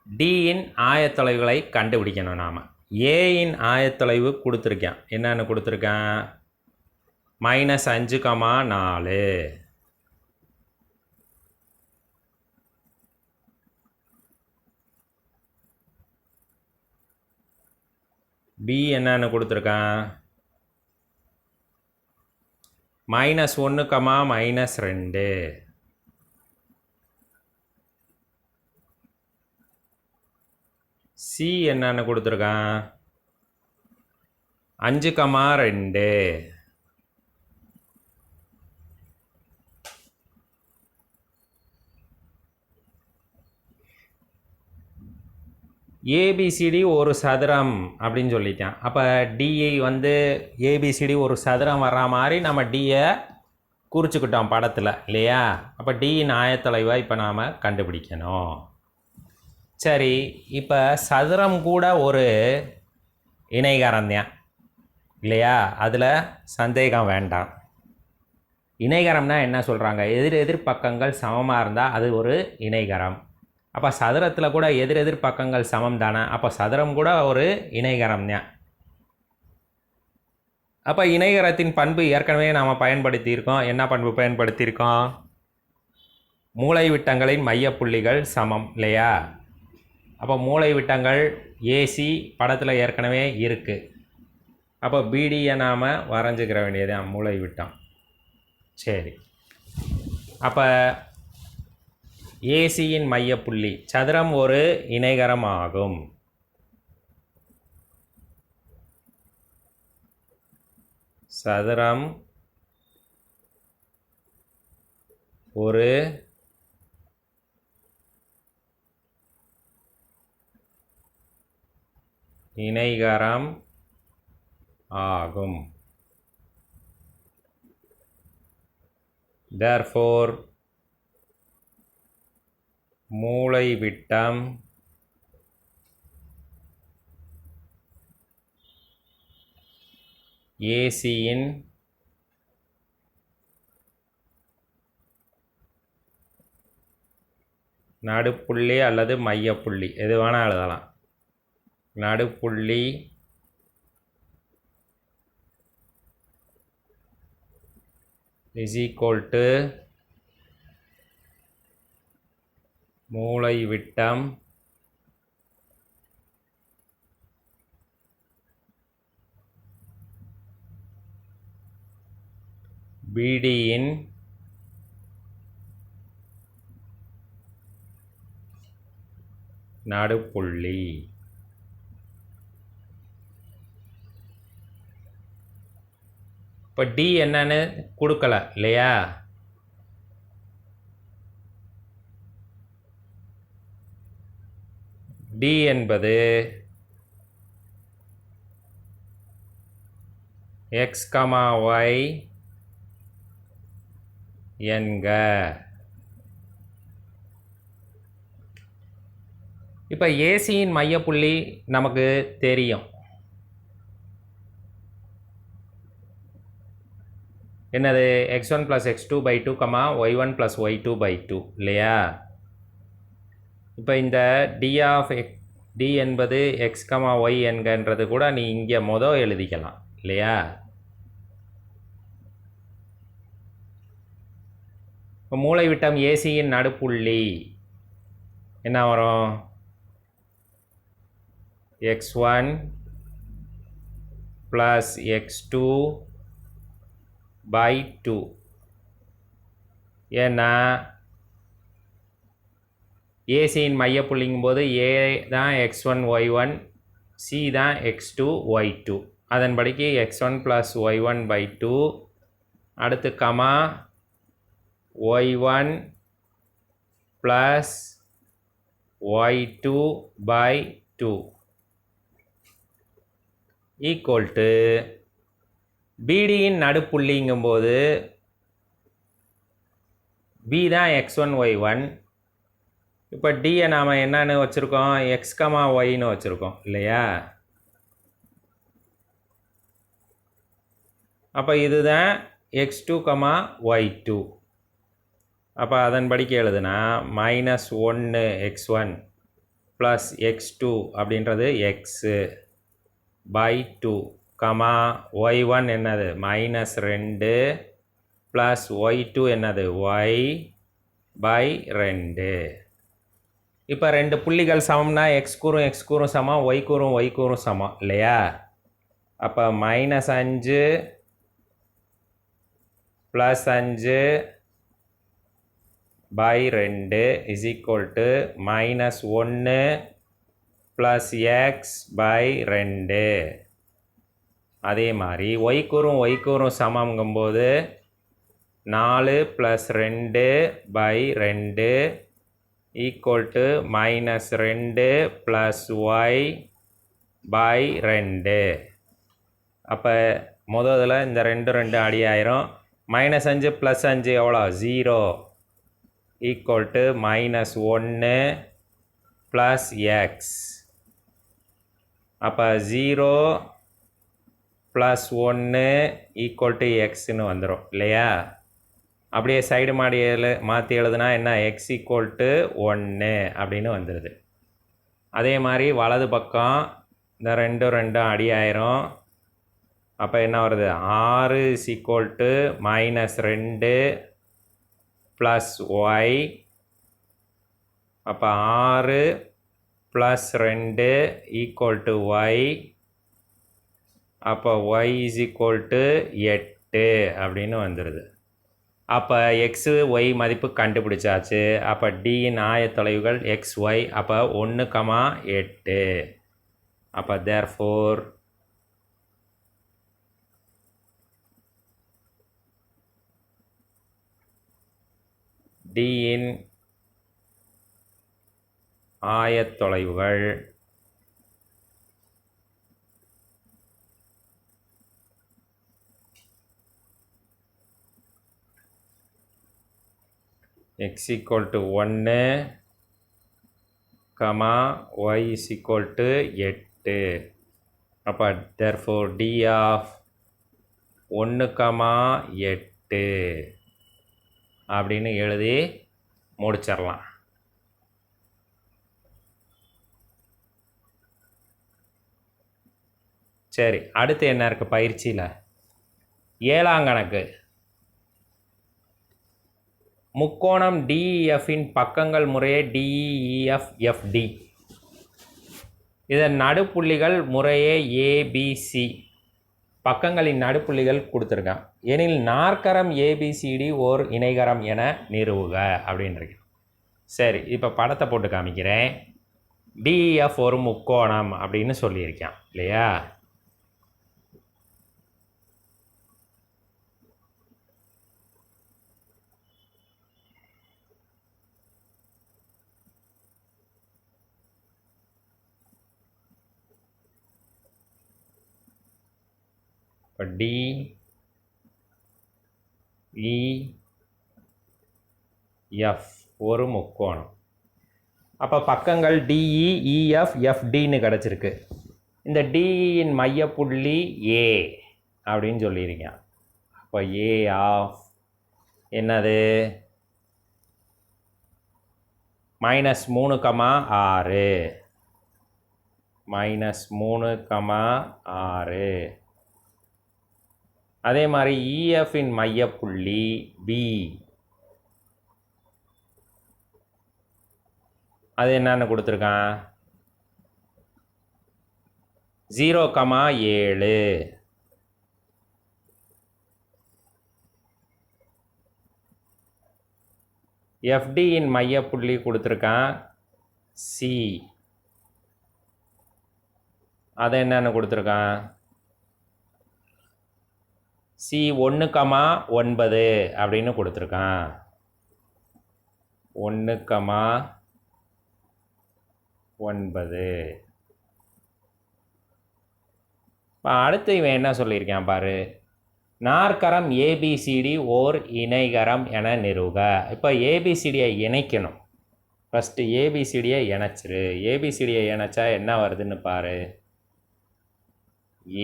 டியின் ஆயத்தொலைவுகளை கண்டுபிடிக்கணும். நாம் ஏயின் ஆயத்தொலைவு கொடுத்துருக்கேன். என்னென்னு கொடுத்துருக்கேன்? -5, 4. பி என்னன்னு கொடுத்துருக்கேன்? -1, -2. சி என்னன்னு கொடுத்துருக்கான்? 5, 2. ஏபிசிடி ஒரு சதுரம் அப்படின்னு சொல்லிட்டேன். அப்போ டிஐ வந்து ஏபிசிடி ஒரு சதுரம் வர்ற மாதிரி நம்ம டியை குறிச்சுக்கிட்டோம் படத்தில் இல்லையா. அப்போ டியின் ஆயத்தொலைவை இப்போ நாம் கண்டுபிடிக்கணும். சரி, இப்போ சதுரம் கூட ஒரு இணைகரம்தான் இல்லையா, அதில் சந்தேகம் வேண்டாம். இணைகரம்னா என்ன சொல்கிறாங்க? எதிர் பக்கங்கள் சமமாக இருந்தால் அது ஒரு இணைகரம். அப்போ சதுரத்தில் கூட எதிரெதிர் பக்கங்கள் சமம் தானே, அப்போ சதுரம் கூட ஒரு இணைகரம் தான். அப்போ இணைகரத்தின் பண்பு ஏற்கனவே நாம் பயன்படுத்தியிருக்கோம். என்ன பண்பு பயன்படுத்தியிருக்கோம்? மூலை விட்டங்களின் மையப்புள்ளிகள் சமம் இல்லையா? அப்போ மூலை விட்டங்கள் ஏசி படத்தில் ஏற்கனவே இருக்குது. அப்போ பிடியை நாம் வரைஞ்சிக்கிற வேண்டியதுதான் மூலை விட்டம். சரி, அப்போ ஏசியின் மையப்புள்ளி சதுரம் ஒரு இணைகரம் ஆகும். சதுரம் ஒரு இணைகரம் ஆகும். Therefore, மூலை விட்டம் ஏசியின் நடுப்புள்ளி அல்லது மையப்புள்ளி எது வேணால் எழுதலாம். நடுப்புள்ளி is equal to மூலை விட்டம் பிடியின் நடுப்புள்ளி. இப்போ டி என்னன்னு கொடுக்கல இல்லையா? டி என்பது எக்ஸ் கமா ஒய் என்க. இப்போ ஏசியின் மையப்புள்ளி நமக்கு தெரியும். என்னது? x1 + x2/2, y1 + y2/2 இல்லையா? இப்போ இந்த டி என்பது எக்ஸ் கமா ஒய் என்கன்றது கூட நீ இங்கே எழுதிக்கலாம் இல்லையா? இப்போ மூலை விட்டம் ஏசியின் நடுப்புள்ளி என்ன வரும்? x1 + x2/2. ஏன்னா ஏசியின் மையப்புள்ளிங்கும் போது ஏ தான் x1 y1, சி தான் x2 y2. அதன்படிக்கு x1 + y1/2 அடுத்து comma y1 + y2/2 equal to பிடியின் நடுப்புள்ளிங்கும்போது பி தான் x1 y1. இப்போ டியை நாம் என்னன்னு வச்சுருக்கோம்? எக்ஸ் கமா ஒய்னு வச்சுருக்கோம் இல்லையா? அப்போ இதுதான் x2, y2. அப்போ அதன்படிக்கு எழுதுனா -1 x1 + x2 அப்படின்றது x/2, y1 என்னது? -2 + y2 என்னது? y/2. இப்போ ரெண்டு புள்ளிகள் சமம்னா எக்ஸ் கூறும் எக்ஸ் கூறும் சமம், ஒய் கூறும் ஒய் கூறும் சமம் இல்லையா? அப்போ -5 + 5/2 is equal to -1 + x/2. அதே மாதிரி ஒய் கூறும் சமங்கும்போது 4 + 2/2 ஈக்குவல் டு -2 + y/2. அப்போ முதல்ல இந்த 2 அடி ஆயிரும். -5 + 5 எவ்வளோ? 0 ஈக்குவல் டு -1 + x. அப்போ 0 + 1 ஈக்குவல் டு எக்ஸ்ன்னு வந்துடும் இல்லையா? அப்படியே சைடு மாற்றி எழுதுனா என்ன, எக்ஸ் ஈக்குவல் டு 1 அப்படின்னு வந்துடுது. அதே மாதிரி வலது பக்கம் இந்த 2 அடி ஆயிரும். அப்போ என்ன வருது, 6 is equal to -2 plus Y. அப்போ 6 ப்ளஸ் 2 ஈக்குவல் டு ஒய். அப்போ ஒய் இஸ் ஈக்குவல் டு 8 அப்படின்னு வந்துடுது. அப்போ எக்ஸு ஒய் மதிப்பு கண்டுபிடிச்சாச்சு. அப்போ டியின் ஆயத்தொலைவுகள் எக்ஸ் ஒய். அப்போ 1,8. அப்போ தேர்ஃபோர் டியின் ஆயத்தொலைவுகள் x equal to 1, y is equal to 8. அப்போ therefore d of 1,8 அப்படின்னு எழுதி முடிச்சிடலாம். சரி, அடுத்து என்ன இருக்குது பயிற்சியில்? 7ஆம் கணக்கு. முக்கோணம் டிஇஎஃப்பின் பக்கங்கள் முறையே டிஇஎஃப்எஃப்டி. இதன் நடுப்புள்ளிகள் முறையே ஏபிசி. பக்கங்களின் நடுப்புள்ளிகள் கொடுத்துருக்கான். எனில் நாற்கரம் ஏபிசிடி ஓர் இணைகரம் என நிறுவுக அப்படின்றது. சரி, இப்போ படத்தை போட்டு காமிக்கிறேன். டிஇஎஃப் ஒரு முக்கோணம் அப்படின்னு சொல்லியிருக்கான் இல்லையா? இப்போ டிஇஎஃப் ஒரு முக்கோணம். அப்போ பக்கங்கள் டிஇஎஃப்எஃப்டின்னு கிடச்சிருக்கு. இந்த டிஇயின் மையப்புள்ளி ஏ அப்படின்னு சொல்லியிருக்கேன். அப்போ ஏ ஆஃப் என்னது, -3,6 -3,6. அதே மாதிரி இஎஃப்பின் மையப்புள்ளி பி, அது என்னன்னு கொடுத்துருக்கான், 0,7. எஃப்டியின் மையப்புள்ளி கொடுத்துருக்கான் சி, அதை என்னன்னு கொடுத்துருக்கான், சி 1,9 அப்படின்னு கொடுத்துருக்கான். 1,9. இப்போ அடுத்து இவன் என்ன சொல்லியிருக்கான் பாரு, நாற்கரம் ஏபிசிடி ஓர் இணைகரம் என நிறுவுக. இப்போ ஏபிசிடியை இணைக்கணும். ஃபஸ்ட்டு ஏபிசிடியை இணைச்சிரு. ஏபிசிடியை இணைச்சா என்ன வருதுன்னு பாரு,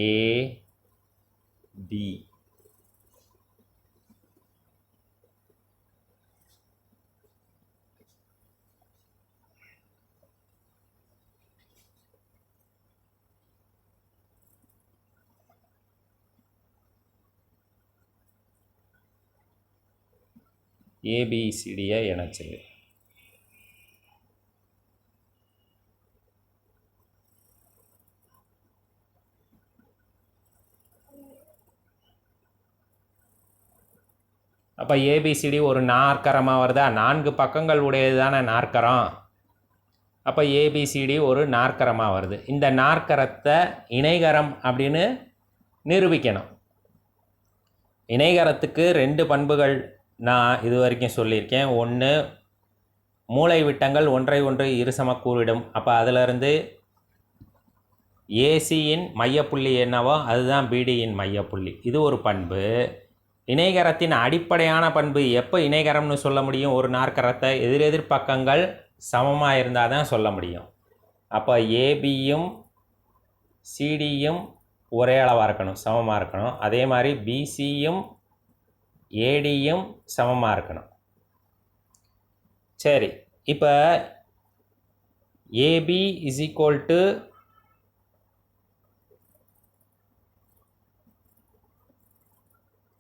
ஏபி. ஏபிசிடியை இணைச்சிரு. அப்போ ஏபிசிடி ஒரு நாற்கரமாக வருதா? 4 பக்கங்கள் உடையது தானே நாற்கரம். அப்போ ஏபிசிடி ஒரு நாற்கரமாக வருது. இந்த நாற்கரத்தை இணைகரம் அப்படின்னு நிரூபிக்கணும். இணைகரத்துக்கு 2 பண்புகள் நான் இது வரைக்கும் சொல்லியிருக்கேன். ஒன்று, மூலை விட்டங்கள் ஒன்றை ஒன்று இருசம கூறிடும். அப்போ அதிலிருந்து ஏசியின் மையப்புள்ளி என்னவோ அதுதான் பிடியின் மையப்புள்ளி. இது ஒரு பண்பு. இணைகரத்தின் அடிப்படையான பண்பு எப்போ இணைகரம்னு சொல்ல முடியும்? ஒரு நாற்கரத்தை எதிரெதிர் பக்கங்கள் சமமாக இருந்தால் தான் சொல்ல முடியும். அப்போ ஏபியும் சிடியும் ஒரே அளவாக இருக்கணும், சமமாக இருக்கணும். அதே மாதிரி பிசியும் ஏடியும் சமமாக இருக்கணும். சரி, இப்போ AB is equal to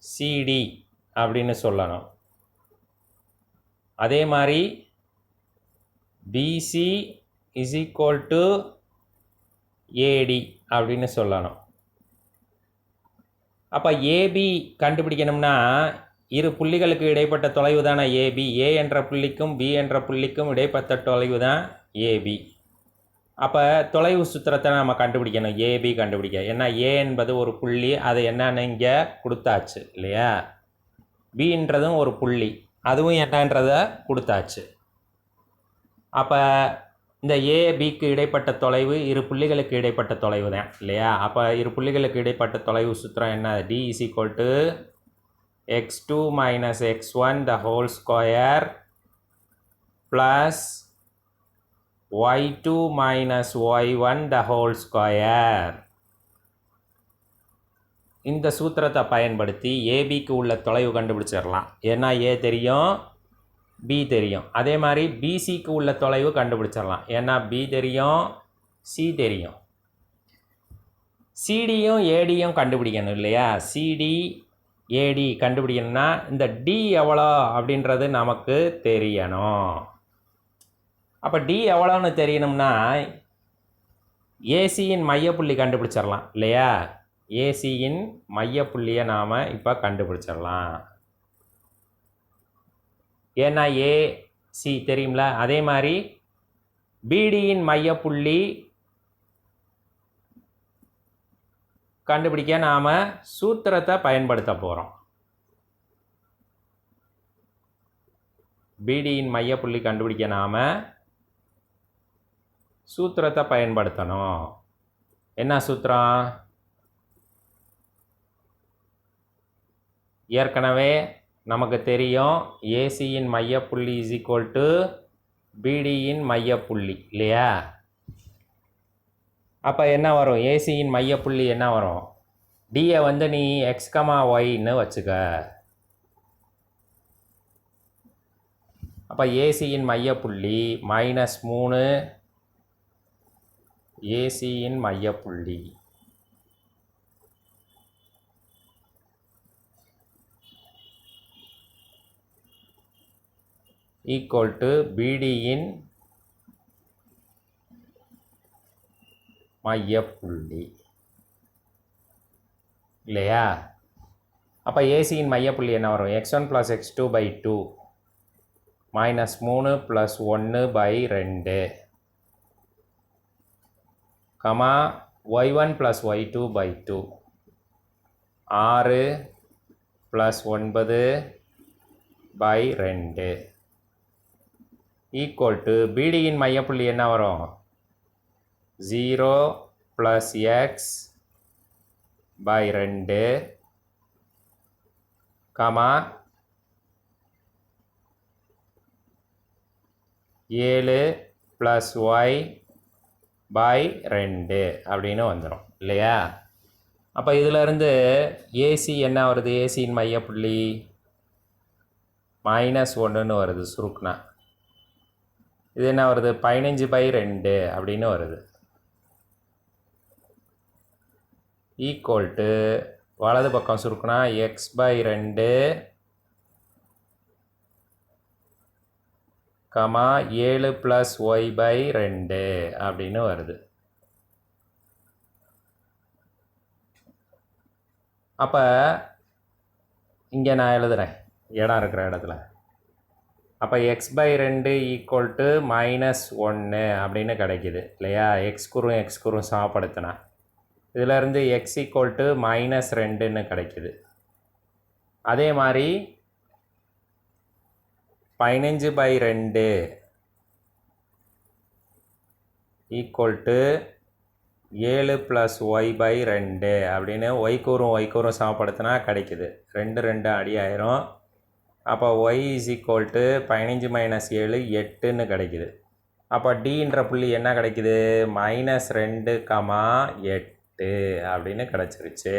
CD அப்படின்னு சொல்லணும். அதே மாதிரி BC is equal to AD அப்படின்னு சொல்லணும். அப்போ ஏபி கண்டுபிடிக்கணும்னா இரு புள்ளிகளுக்கு இடைப்பட்ட தொலைவு தானே ஏபி. ஏ என்ற புள்ளிக்கும் பி என்ற புள்ளிக்கும் இடைப்பட்ட தொலைவு தான் ஏபி. அப்போ தொலைவு சூத்திரத்தை நம்ம கண்டுபிடிக்கணும் ஏபி கண்டுபிடிக்க. ஏன்னா ஏ என்பது ஒரு புள்ளி, அது என்னன்னு இங்கே கொடுத்தாச்சு இல்லையா. பின்றதும் ஒரு புள்ளி, அதுவும் என்னன்றதை கொடுத்தாச்சு. அப்போ இந்த ஏபிக்கு இடைப்பட்ட தொலைவு இரு புள்ளிகளுக்கு இடைப்பட்ட தொலைவு தான் இல்லையா. அப்போ இரு புள்ளிகளுக்கு இடைப்பட்ட தொலைவு சூத்திரம் என்ன? D is equal to x2 minus x1 the whole square plus y2 minus y1 the whole square. இந்த சூத்திரத்தை பயன்படுத்தி ஏபிக்கு உள்ள தொலைவு கண்டுபிடிச்சிடலாம். ஏன்னா ஏ தெரியும், பி தெரியும். அதே மாதிரி பிசிக்கு உள்ள தொலைவு கண்டுபிடிச்சிடலாம். ஏன்னா பி தெரியும், சி தெரியும். சிடியும் ஏடியும் கண்டுபிடிக்கணும் இல்லையா. சிடி ஏடி கண்டுபிடிக்கணும்னா இந்த டி எவ்வளோ அப்படின்றது நமக்கு தெரியணும். அப்போ டி எவ்வளோன்னு தெரியணும்னா ஏசியின் மையப்புள்ளி கண்டுபிடிச்சிடலாம் இல்லையா. ஏசியின் மையப்புள்ளியை நாம் இப்போ கண்டுபிடிச்சிடலாம். ஏன்னா ஏசி தெரியும்ல. அதே மாதிரி பிடியின் மையப்புள்ளி கண்டுபிடிக்க நாம் சூத்திரத்தை பயன்படுத்த போகிறோம். பிடியின் மையப்புள்ளி கண்டுபிடிக்க நாம் சூத்திரத்தை பயன்படுத்தணும். என்ன சூத்திரம்? ஏற்கனவே நமக்கு தெரியும், ஏசியின் மையப்புள்ளி இஸ் ஈக்குவல் டு பிடியின் மையப்புள்ளி இல்லையா. அப்போ என்ன வரும்? ஏசியின் மையப்புள்ளி என்ன வரும்? டியை வந்து நீ எக்ஸ் கமா ஒய்ன்னு வச்சுக்க. அப்போ ஏசியின் மையப்புள்ளி -3 ஏசியின் மையப்புள்ளி ஈக்குவல் டு பிடியின் மையப்புள்ளி இல்லையா. அப்போ ஏசியின் மையப்புள்ளி என்ன வரும்? x1 + x2 / 2 -3 + 1/2 comma y1 + y2 / 2 6 + 9/2 equal to பிடியின் மையப்புள்ளி என்ன வரும்? 0 + x/2 கமா 7 + y/2 அப்படின்னு வந்துடும் இல்லையா. அப்போ இதிலிருந்து ஏசி என்ன வருது? ஏசியின் மையப்புள்ளி -1ன்னு வருது சுருக்குனா. இது என்ன வருது? 15/2 அப்படின்னு வருது. ஈக்குவல் டு வலது பக்கம் சுருக்குனா x/2 கமா 7 + y/2 அப்படின்னு வருது. அப்போ இங்கே நான் எழுதுகிறேன் இடம் இருக்கிற இடத்துல. அப்போ x/2 ஈக்குவல் டு -1 அப்படின்னு கிடைக்கிது இல்லையா. எக்ஸ் குறும் சமப்படுத்தினா இதிலேருந்து x ஈக்குவல் டு -2ன்னு கிடைக்கிது. அதே மாதிரி 15/2 ஈக்குவல் டு 7 + y/2 அப்படின்னு y கூறும் சமப்படுத்தினா கிடைக்குது. 2 2 அடி ஆயிரும். அப்போ y இஸ் ஈக்குவல் டு 15 - 7 8ன்னு கிடைக்குது. அப்போ டின்ற புள்ளி என்ன கிடைக்குது? -2, 8 அப்படின்னு கிடச்சிருச்சு.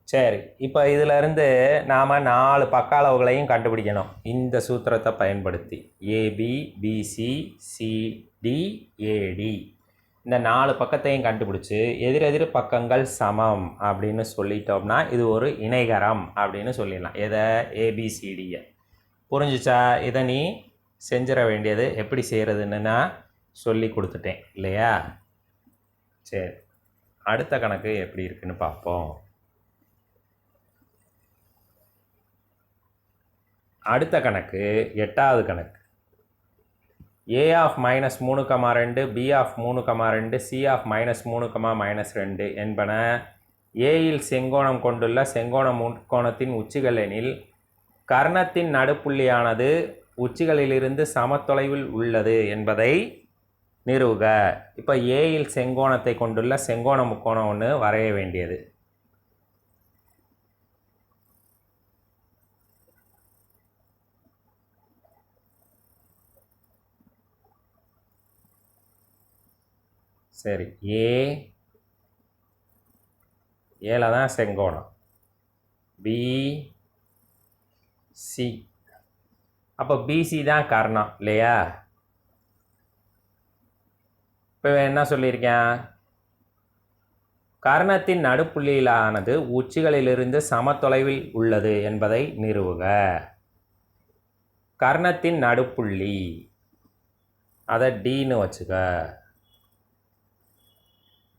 சரி, இப்போ இதிலிருந்து நாம் 4 பக்க அளவுகளையும் கண்டுபிடிக்கணும் இந்த சூத்திரத்தை பயன்படுத்தி. ஏபி, பிசி, சிடி, ஏடி இந்த 4 பக்கத்தையும் கண்டுபிடிச்சி எதிரெதிர் பக்கங்கள் சமம் அப்படின்னு சொல்லிட்டோம்னா இது ஒரு இணைகரம் அப்படின்னு சொல்லிடலாம். எதை? ஏபிசிடியை. புரிஞ்சிச்சா? இதை நீ செஞ்சிட வேண்டியது எப்படி செய்கிறதுன்னு நான் சொல்லி கொடுத்துட்டேன் இல்லையா? சரி, அடுத்த கணக்கு எப்படி இருக்குன்னு பார்ப்போம். அடுத்த கணக்கு 8வது கணக்கு. A of -3,2 B of 3,2 C of -3,-2 என்பன ஏயில் செங்கோணம் கொண்டுள்ள செங்கோண முக்கோணத்தின் உச்சிகள் எனில் கர்ணத்தின் நடுப்புள்ளியானது உச்சிகளிலிருந்து சமத்தொலைவில் உள்ளது என்பதை நிறுவுக. இப்போ ஏயில் செங்கோணத்தை கொண்டுள்ள செங்கோண முக்கோணம் ஒன்று வரைய வேண்டியது. சரி, ஏல தான் செங்கோணம், பி சி. அப்போ பிசி தான் கர்ணம் இல்லையா? இப்போ என்ன சொல்லியிருக்கேன்? கர்ணத்தின் நடுப்புள்ளியிலானது உச்சிகளிலிருந்து சமத்தொலைவில் உள்ளது என்பதை நிறுவுக. கர்ணத்தின் நடுப்புள்ளி அதை டின்னு வச்சுக்க.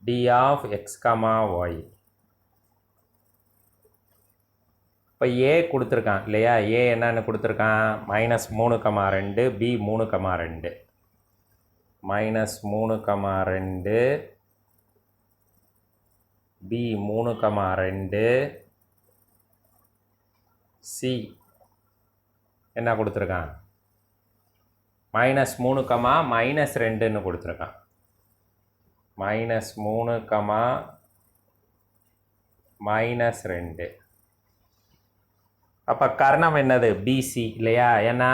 D of X, Y. இப்போ ஏ கொடுத்துருக்கான் இல்லையா? ஏ என்னன்னு கொடுத்துருக்கான்? -3,2 பி 3,2 -3,2 பி 3,2 சி என்ன கொடுத்துருக்கான்? -3, -2ன்னு கொடுத்துருக்கான். -3, -2. அப்போ கர்ணம் என்னது? பிசி இல்லையா? ஏன்னா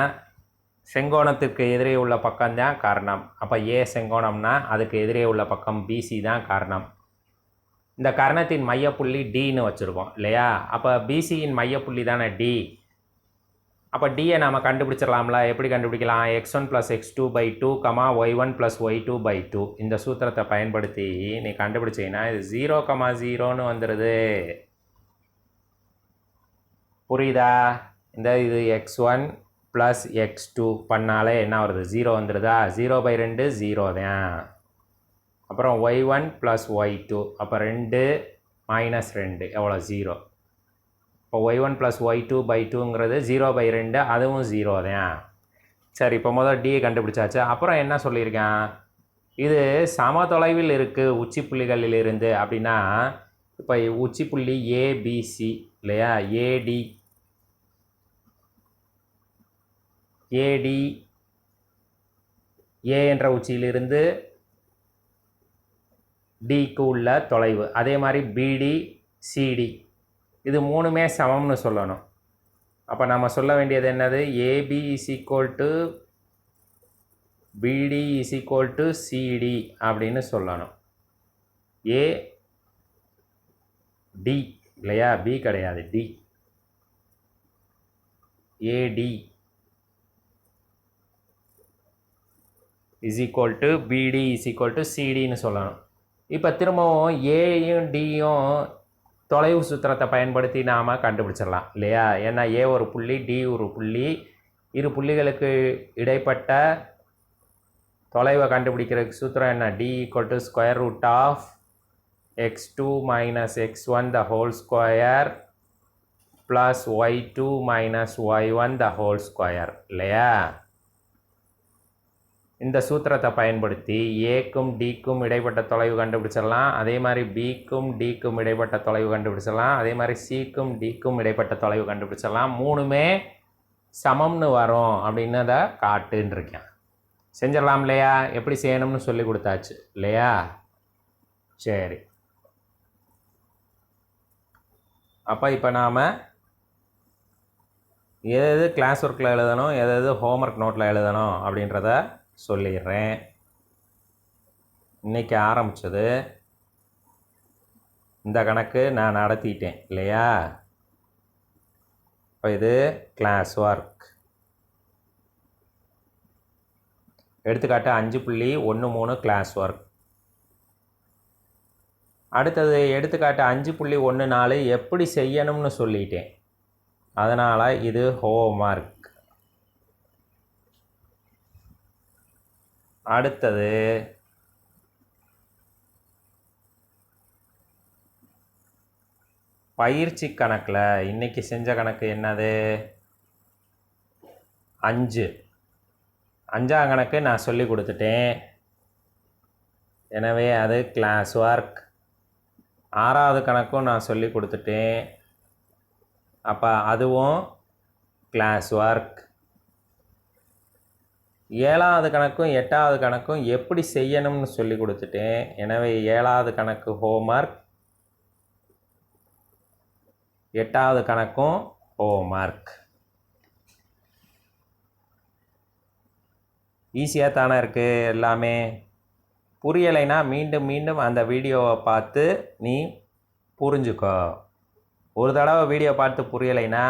செங்கோணத்துக்கு எதிரே உள்ள பக்கம்தான் கர்ணம். அப்போ ஏ செங்கோணம்னா அதுக்கு எதிரே உள்ள பக்கம் பிசி தான் கர்ணம். இந்த கர்ணத்தின் மையப்புள்ளி டின்னு வச்சுருக்கோம் இல்லையா? அப்போ பிசியின் மையப்புள்ளி தானே டி. அப்போ டியை நாம் கண்டுபிடிச்சிடலாம்ல. எப்படி கண்டுபிடிக்கலாம்? x1 + x2/2, y1 + y2/2 இந்த சூத்திரத்தை பயன்படுத்தி நீ கண்டுபிடிச்சிங்கன்னா இது 0,0ன்னு வந்துடுது. புரியுதா? இது x1 + x2 பண்ணாலே என்ன வருது? 0 வந்துடுதா? 0/2 0 தான். அப்புறம் y1 + y2 அப்போ 2 - 2 எவ்வளோ? 0. இப்போ y1 + y2/2ங்கிறது 0/2, அதுவும் 0 தான். சரி, இப்போ முதல் டியை கண்டுபிடிச்சாச்சு. அப்புறம் என்ன சொல்லியிருக்கேன்? இது சமதொலைவில் இருக்குது உச்சி புள்ளிகளிலிருந்து அப்படின்னா இப்போ உச்சி புள்ளி ஏபிசி இல்லையா? ஏடி ஏ என்ற உச்சியிலிருந்து டிக்கு உள்ள தொலைவு. அதே மாதிரி பிடி சிடி இது மூணுமே சமம்னு சொல்லணும். அப்போ நம்ம சொல்ல வேண்டியது என்னது? ஏபி = பிடி = சிடி அப்படின்னு சொல்லணும். ஏடி இல்லையா? பி கிடையாது, டி. ஏடி = பிடி = சிடின்னு சொல்லணும். இப்போ திரும்பவும் ஏயும் டியும் தொலைவு சூத்திரத்தை பயன்படுத்தி நாம் கண்டுபிடிச்சிடலாம் இல்லையா? ஏன்னா ஏ ஒரு புள்ளி, டி ஒரு புள்ளி. இரு புள்ளிகளுக்கு இடைப்பட்ட தொலைவை கண்டுபிடிக்கிறதுக்கு சூத்திரம் என்ன? D = √x2 - x1² + y2 - y1² இல்லையா? இந்த சூத்திரத்தை பயன்படுத்தி ஏக்கும் டிக்கும் இடைப்பட்ட தொலைவு கண்டுபிடிச்சிடலாம். அதே மாதிரி பிக்கும் டிக்கும் இடைப்பட்ட தொலைவு கண்டுபிடிச்சிடலாம். அதே மாதிரி சிக்கும் டிக்கும் இடைப்பட்ட தொலைவு கண்டுபிடிச்சிடலாம். மூணுமே சமம்னு வரும் அப்படின்னு அதை காட்டுன்னு இருக்கேன். செஞ்சிடலாம் இல்லையா? எப்படி செய்யணும்னு சொல்லி கொடுத்தாச்சு இல்லையா? சரி, அப்போ இப்போ நாம் எது கிளாஸ் ஒர்க்கில் எழுதணும், எது ஹோம்ஒர்க் நோட்டில் எழுதணும் அப்படின்றத சொல்லிடுறேன். இன்றைக்கி ஆரம்பித்தது இந்த கணக்கு நான் நடத்திட்டேன் இல்லையா? இப்போ இது கிளாஸ் ஒர்க். எடுத்துக்காட்டு 5.13 கிளாஸ் ஒர்க். அடுத்தது எடுத்துக்காட்டு 5.14 எப்படி செய்யணும்னு சொல்லிட்டேன். அதனால் இது ஹோம்ஒர்க். அடுத்தது பயிற்சி கணக்கில் இன்றைக்கி செஞ்ச கணக்கு என்னது? 5. 5ஆம் கணக்கு நான் சொல்லி கொடுத்துட்டேன். எனவே அது கிளாஸ் ஒர்க். 6வது கணக்கும் நான் சொல்லி கொடுத்துட்டேன். அப்போ அதுவும் கிளாஸ் ஒர்க். 7வது கணக்கும் 8வது கணக்கும் எப்படி செய்யணும்னு சொல்லி கொடுத்துட்டேன். எனவே 7வது கணக்கு ஹோம்ஒர்க், 8வது கணக்கும் ஹோம்ஒர்க். ஈஸியாக தானே இருக்குது எல்லாமே. புரியலைன்னா மீண்டும் மீண்டும் அந்த வீடியோவை பார்த்து நீ புரிஞ்சுக்கோ. ஒரு தடவை வீடியோ பார்த்து புரியலைன்னா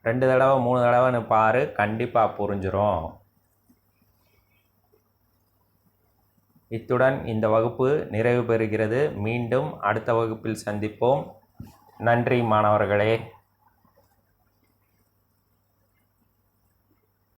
2 தடவை 3 தடவைன்னு பாரு, கண்டிப்பாக புரிஞ்சிடும். இத்துடன் இந்த வகுப்பு நிறைவு பெறுகிறது. மீண்டும் அடுத்த வகுப்பில் சந்திப்போம். நன்றி மாணவர்களே.